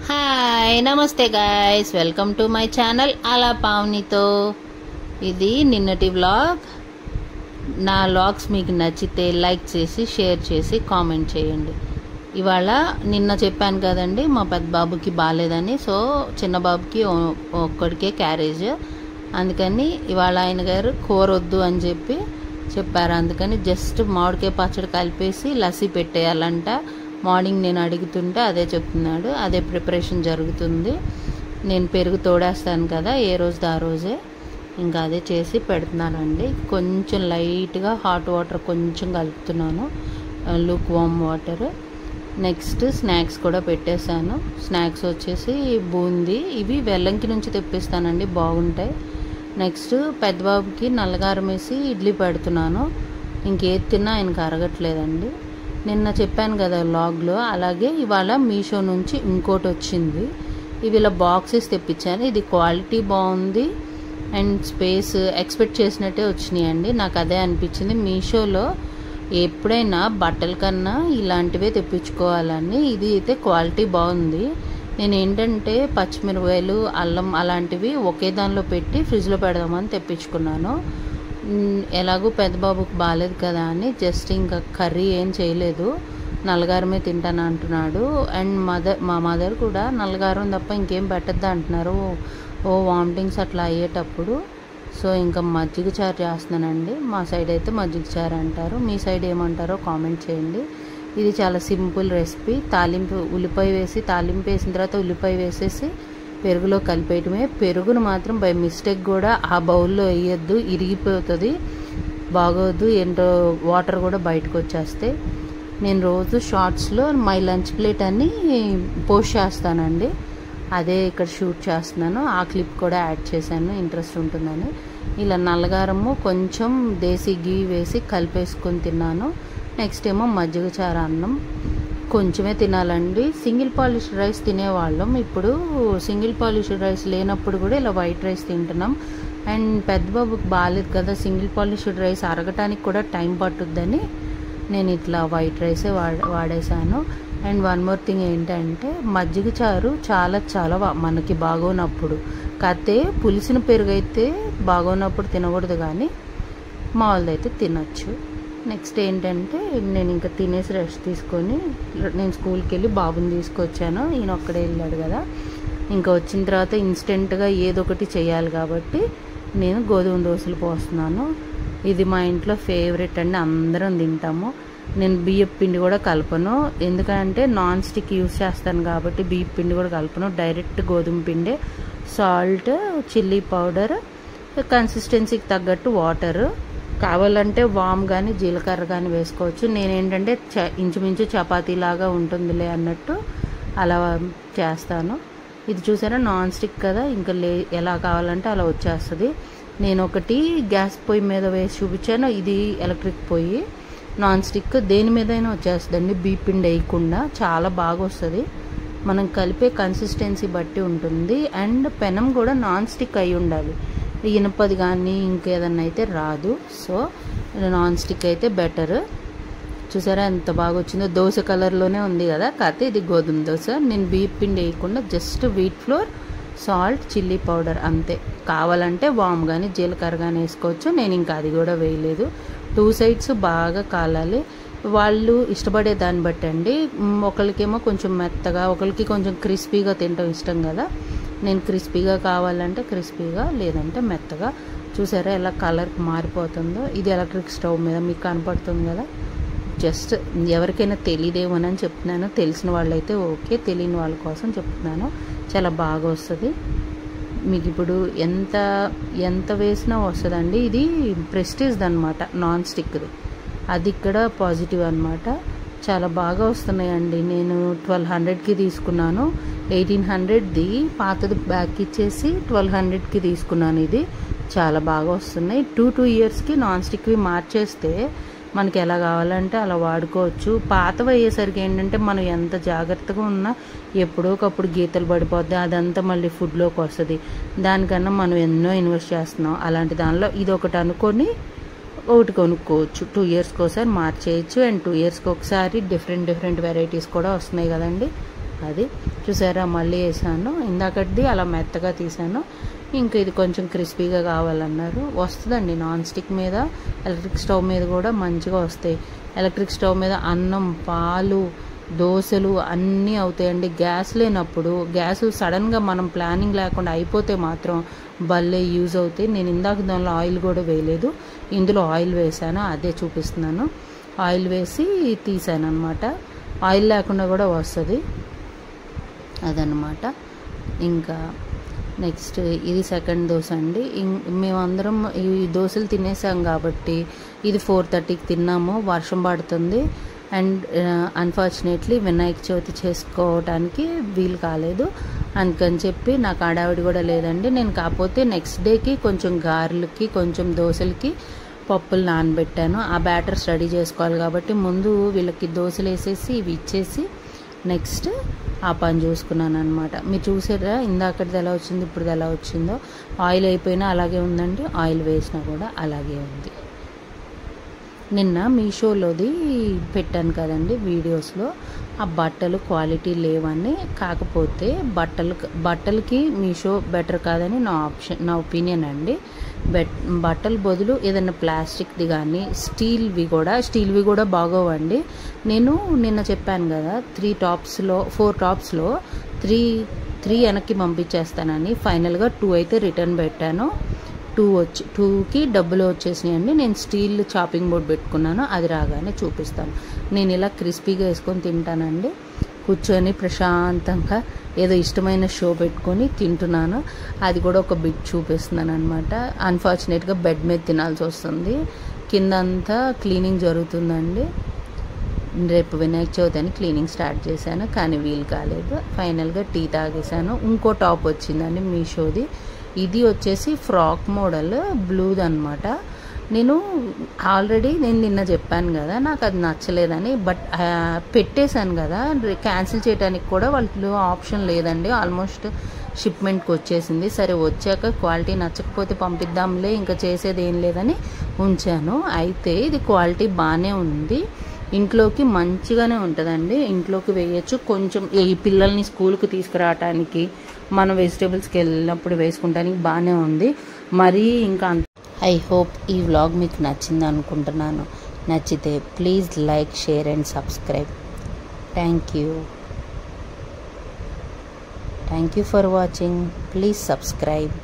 Hi నమస్తే guys, welcome to my channel అలా పావనితో. ఇది నిన్నటి వ్లాగ్. నా వ్లాగ్స్ మీకు నచ్చితే లైక్ చేసి షేర్ చేసి కామెంట్ చేయండి. ఇవాళ నిన్న చెప్పాను కదండి మా పెద్ద బాబుకి బాగాలేదని, సో చిన్న బాబుకి ఒక్కడికే క్యారేజ్, అందుకని ఇవాళ ఆయన గారు కూర వద్దు అని చెప్పారు. అందుకని జస్ట్ మామిడికాయ పచ్చడి కలిపేసి లస్సీ పెట్టేయాలంట. మార్నింగ్ నేను అడుగుతుంటే అదే చెప్తున్నాడు, అదే ప్రిపరేషన్ జరుగుతుంది. నేను పెరుగు తోడేస్తాను కదా ఏ రోజుది ఆ రోజే, ఇంకా అదే చేసి పెడుతున్నానండి. కొంచెం లైట్గా హాట్ వాటర్ కొంచెం కలుపుతున్నాను, lukewarm water. Next snacks కూడా పెట్టేశాను. స్నాక్స్ వచ్చేసి బూందీ, ఇవి వెల్లంకి నుంచి తెప్పిస్తానండి, బాగుంటాయి. నెక్స్ట్ పెద్దబాబుకి నల్లగారం వేసి ఇడ్లీ పెడుతున్నాను. ఇంకేది తిన్నా ఆయనకు అరగట్లేదండి. నిన్న చెప్పాను కదా వ్లాగ్లో, అలాగే ఇవాళ మీషో నుంచి ఇంకోటి వచ్చింది. ఇవి ఇలా బాక్సెస్ తెప్పించాను. ఇది క్వాలిటీ బాగుంది అండ్ స్పేస్ ఎక్స్పెక్ట్ చేసినట్టే వచ్చినాయండి. నాకు అదే అనిపించింది. మీషోలో ఎప్పుడైనా బట్టల కన్నా ఇలాంటివే తెప్పించుకోవాలని. ఇది అయితే క్వాలిటీ బాగుంది. నేను ఏంటంటే పచ్చిమిరపకాయలు, అల్లం అలాంటివి ఒకే దానిలో పెట్టి ఫ్రిడ్జ్లో పెడదామని తెప్పించుకున్నాను. ఎలాగో పెద్ద బాబుకి బాగాలేదు కదా అని జస్ట్ ఇంకా కర్రీ ఏం చేయలేదు, నల్లగారమే తింటాను అంటున్నాడు. అండ్ మా మదర్ కూడా నల్లగారం తప్ప ఇంకేం పెట్టద్దు అంటున్నారు వామిటింగ్స్ అట్లా అయ్యేటప్పుడు. సో ఇంకా మజ్జిగ చారు చేస్తున్నానండి. మా సైడ్ అయితే మజ్జిగ చారు అంటారు, మీ సైడ్ ఏమంటారో కామెంట్ చేయండి. ఇది చాలా సింపుల్ రెసిపీ. తాలింపు ఉల్లిపాయ వేసి, తాలింపు వేసిన తర్వాత ఉల్లిపాయ వేసేసి పెరుగులో కలిపేయటమే. పెరుగును మాత్రం బై మిస్టేక్ కూడా ఆ బౌల్లో వేయద్దు, ఇరిగిపోతుంది, బాగోద్దు. ఏంటో వాటర్ కూడా బయటకు వచ్చేస్తాయి. నేను రోజు షార్ట్స్లో మై లంచ్ ప్లేట్ అని పోస్ట్ చేస్తానండి, అదే ఇక్కడ షూట్ చేస్తున్నాను. ఆ క్లిప్ కూడా యాడ్ చేశాను, ఇంట్రెస్ట్ ఉంటుందని. ఇలా నల్లగారము కొంచెం దేశీ గీ వేసి కలిపేసుకొని తిన్నాను. నెక్స్ట్ ఏమో మజ్జిగ చారు అన్నం. కొంచెమే తినాలండి. సింగిల్ పాలిష్డ్ రైస్ తినేవాళ్ళం, ఇప్పుడు సింగిల్ పాలిష్డ్ రైస్ లేనప్పుడు కూడా ఇలా వైట్ రైస్ తింటున్నాం. అండ్ పెద్ద బాబుకి బాగాలేదు కదా, సింగిల్ పాలిష్డ్ రైస్ అరగటానికి కూడా టైం పట్టుద్దని నేను ఇట్లా వైట్ రైసే వాడేశాను. అండ్ వన్ మోర్ థింగ్ ఏంటంటే మజ్జిగ చారు చాలా మనకి బాగోనప్పుడు, కాకపోతే పులిసిన పెరుగు అయితే బాగోనప్పుడు తినకూడదు, కానీ మామూలుదైతే తినచ్చు. నెక్స్ట్ ఏంటంటే నేను ఇంకా తినేసి రెస్ట్ తీసుకొని నేను స్కూల్కి వెళ్ళి బాబుని తీసుకొచ్చాను. ఈయన ఒక్కడే వెళ్ళాడు కదా, ఇంకా వచ్చిన తర్వాత ఇన్స్టెంట్గా ఏదో ఒకటి చేయాలి కాబట్టి నేను గోధుమ దోశలు పోస్తున్నాను. ఇది మా ఇంట్లో ఫేవరెట్ అండి, అందరం తింటాము. నేను బియ్యం పిండి కూడా కలపను, ఎందుకంటే నాన్ స్టిక్ యూస్ చేస్తాను కాబట్టి బియ్యం పిండి కూడా కలపను. డైరెక్ట్ గోధుమ పిండి, సాల్ట్, చిల్లీ పౌడర్, కన్సిస్టెన్సీకి తగ్గట్టు వాటర్, కావాలంటే వామ్ కానీ జీలకర్ర కానీ వేసుకోవచ్చు. నేనేంటంటే ఇంచుమించు చపాతీలాగా ఉంటుందిలే అన్నట్టు అలా చేస్తాను. ఇది చూసారా నాన్ స్టిక్ కదా, ఇంకా ఎలా కావాలంటే అలా వచ్చేస్తుంది. నేను ఒకటి గ్యాస్ పొయ్యి మీద వేసి చూపించాను, ఇది ఎలక్ట్రిక్ పొయ్యి. నాన్ స్టిక్ దేని మీదైనా వచ్చేస్తుందండి, బీపిండి వేయకుండా చాలా బాగా వస్తుంది. మనం కలిపే కన్సిస్టెన్సీ బట్టి ఉంటుంది. అండ్ పెనం కూడా నాన్ స్టిక్ అయి ఉండాలి, ఇనుపది కానీ ఇంకేదన్నా అయితే రాదు. సో నాన్ స్టిక్ అయితే బెటర్. చూసారా ఎంత బాగా వచ్చిందో, దోశ కలర్లోనే ఉంది కదా, కాకపోతే ఇది గోధుమ దోశ. నేను బియ్యం పిండి వేయకుండా just wheat flour, salt, chilli powder అంతే. కావాలంటే వామ్ కానీ జీలకర్ర కానీ వేసుకోవచ్చు, నేను ఇంకా అది కూడా వేయలేదు. 2 సైడ్స్ బాగా కాలాలి, వాళ్ళు ఇష్టపడే దాన్ని బట్టి అండి. ఒకరికేమో కొంచెం మెత్తగా, ఒకరికి కొంచెం క్రిస్పీగా తినడం ఇష్టం కదా. నేను క్రిస్పీగా కావాలంటే క్రిస్పీగా, లేదంటే మెత్తగా. చూసారా ఎలా కలర్ మారిపోతుందో. ఇది ఎలక్ట్రిక్ స్టవ్ మీద మీకు కనపడుతుంది కదా. జస్ట్ ఎవరికైనా తెలియదేమోనని చెప్తున్నాను, తెలిసిన వాళ్ళైతే ఓకే, తెలియని వాళ్ళ కోసం చెప్తున్నాను. చాలా బాగా వస్తుంది మీకు. ఇప్పుడు ఎంత వేసినా వస్తుందండి. ఇది ప్రెస్టీజ్ అనమాట, నాన్ స్టిక్ది. అది ఇక్కడ పాజిటివ్ అనమాట. చాలా బాగా వస్తున్నాయండి. నేను 1200కి తీసుకున్నాను, 1800ది పాతది బ్యాక్ ఇచ్చేసి 1200కి తీసుకున్నాను. ఇది చాలా బాగా వస్తున్నాయి. 2 ఇయర్స్కి నాన్ స్టిక్వి మార్చేస్తే మనకి ఎలా కావాలంటే అలా వాడుకోవచ్చు. పాతవి అయ్యేసరికి ఏంటంటే మనం ఎంత జాగ్రత్తగా ఉన్నా ఎప్పుడో ఒకప్పుడు గీతలు పడిపోద్ది, అదంతా మళ్ళీ ఫుడ్లోకి వస్తుంది. దానికన్నా మనం ఎన్నో ఇన్వెస్ట్ చేస్తున్నాం, అలాంటి దానిలో ఇది ఒకటి అనుకొని ఒకటి కొనుక్కోవచ్చు. 2 ఇయర్స్కి ఒకసారి మార్చేయచ్చు. అండ్ 2 ఇయర్స్కి ఒకసారి డిఫరెంట్ వెరైటీస్ కూడా వస్తున్నాయి కదండి. అది చూసారా, మళ్ళీ వేసాను. ఇందాకటిది అలా మెత్తగా తీసాను. ఇంకా ఇది కొంచెం క్రిస్పీగా కావాలన్నారు. వస్తుందండి నాన్ స్టిక్ మీద, ఎలక్ట్రిక్ స్టవ్ మీద కూడా మంచిగా వస్తాయి. ఎలక్ట్రిక్ స్టవ్ మీద అన్నం, పాలు, దోశలు అన్నీ అవుతాయండి. గ్యాస్ లేనప్పుడు, గ్యాస్ సడన్గా మనం ప్లానింగ్ లేకుండా అయిపోతే మాత్రం భలే యూజ్ అవుతాయి. నేను ఇందాక దానిలో ఆయిల్ కూడా వేయలేదు, ఇందులో ఆయిల్ వేసాను, అదే చూపిస్తున్నాను. ఆయిల్ వేసి తీసాను అనమాట. ఆయిల్ లేకుండా కూడా వస్తుంది అదనమాట. ఇంకా నెక్స్ట్ ఇది సెకండ్ దోశ అండి. మేమందరం ఈ దోశలు తినేసాం కాబట్టి ఇది 4:30కి తిన్నాము. వర్షం పడుతుంది అండ్ అన్ఫార్చునేట్లీ వినాయక చవితి చేసుకోవడానికి వీలు కాలేదు. అందుకని చెప్పి నాకు ఆడావిడి కూడా లేదండి. నేను కాకపోతే నెక్స్ట్ డేకి కొంచెం గారెలకి, కొంచెం దోశలకి పప్పులు నానబెట్టాను. ఆ బ్యాటర్స్ రెడీ చేసుకోవాలి కాబట్టి ముందు వీళ్ళకి దోశలు వేసేసి ఇవి ఇచ్చేసి నెక్స్ట్ ఆ పని చూసుకున్నాను అనమాట. మీరు చూసారా ఇందాకటిది ఎలా వచ్చింది, ఇప్పుడు ఎలా వచ్చిందో. ఆయిల్ అయిపోయినా అలాగే ఉందండి, ఆయిల్ వేసినా కూడా అలాగే ఉంది. నిన్న మీషోలోది పెట్టాను కదండి వీడియోస్లో, ఆ బట్టలు క్వాలిటీ లేవని. కాకపోతే బట్టలకి మీషో బెటర్ కాదని నా ఒపీనియన్ అండి. బట్టల బదులు ఏదైనా ప్లాస్టిక్ది కానీ స్టీల్వి కూడా బాగోవండి. నేను నిన్న చెప్పాను కదా 4 టాప్స్లో 3 వెనక్కి పంపించేస్తానని. ఫైనల్గా 2 అయితే రిటర్న్ పెట్టాను. 2కి డబ్బులు వచ్చేసినాయండి. నేను స్టీల్ చాపింగ్ బోర్డ్ పెట్టుకున్నాను, అది రాగానే చూపిస్తాను. నేను ఇలా క్రిస్పీగా వేసుకొని తింటానండి. కూర్చొని ప్రశాంతంగా ఏదో ఇష్టమైన షో పెట్టుకొని తింటున్నాను. అది కూడా ఒక బిట్ చూపిస్తున్నాను అనమాట. అన్ఫార్చునేట్గా బెడ్ మీద తినాల్సి వస్తుంది. కిందంతా క్లీనింగ్ జరుగుతుందండి. రేపు వినాయక చవితి అని క్లీనింగ్ స్టార్ట్ చేశాను, కానీ వీలు కాలేదు. ఫైనల్గా టీ తాగేశాను. ఇంకో టాప్ వచ్చిందండి మీషోది. ఇది వచ్చేసి ఫ్రాక్ మోడల్ బ్లూది అనమాట. నేను నిన్న చెప్పాను కదా నాకు అది నచ్చలేదని, బట్ పెట్టేశాను కదా, క్యాన్సిల్ చేయడానికి కూడా వాళ్ళు ఆప్షన్ లేదండి. ఆల్మోస్ట్ షిప్మెంట్కి వచ్చేసింది. సరే వచ్చాక క్వాలిటీ నచ్చకపోతే పంపిద్దాంలే, ఇంకా చేసేది ఏం లేదని ఉంచాను. అయితే ఇది క్వాలిటీ బాగానే ఉంది, ఇంట్లోకి మంచిగానే ఉంటుందండి. ఇంట్లోకి వేయచ్చు. కొంచెం ఈ పిల్లల్ని స్కూల్కి తీసుకురావటానికి, మన వెజిటేబుల్స్కి వెళ్ళినప్పుడు వేసుకుంటానికి బాగానే ఉంది. మరీ ఇంకా ఐ హోప్ ఈ వ్లాగ్ మీకు నచ్చింది అనుకుంటున్నాను. నచ్చితే please like, share and subscribe. Thank you for watching. Please subscribe.